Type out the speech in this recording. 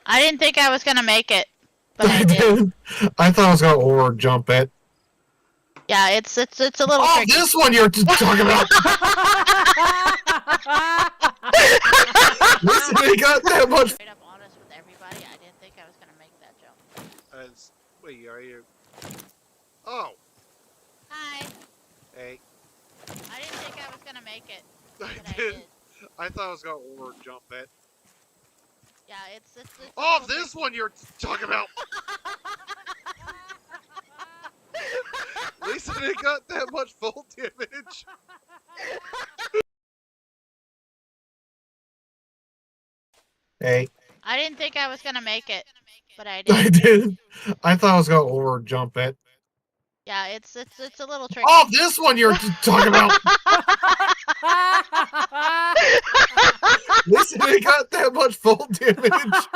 I didn't think I was gonna make it, but I I did. did. I thought I was gonna over jump it. Yeah, it's a little Oh, tricky. this one you're talking about. Listen, they got that much. Straight up honest with everybody, I didn't think I was gonna make that jump. Wait, are you? Oh, Hi. hey. I didn't think I was gonna make it, I but did. I did. I thought I was gonna over jump it. Yeah, it's a Oh, little this one you're talking about. At least it ain't got that much fall damage. Hey, I didn't think I was gonna make it, but I I did. did. I thought I was gonna over jump it. Yeah, it's a little tricky. Oh, this one you're talking about. Listen, they got that much fall damage.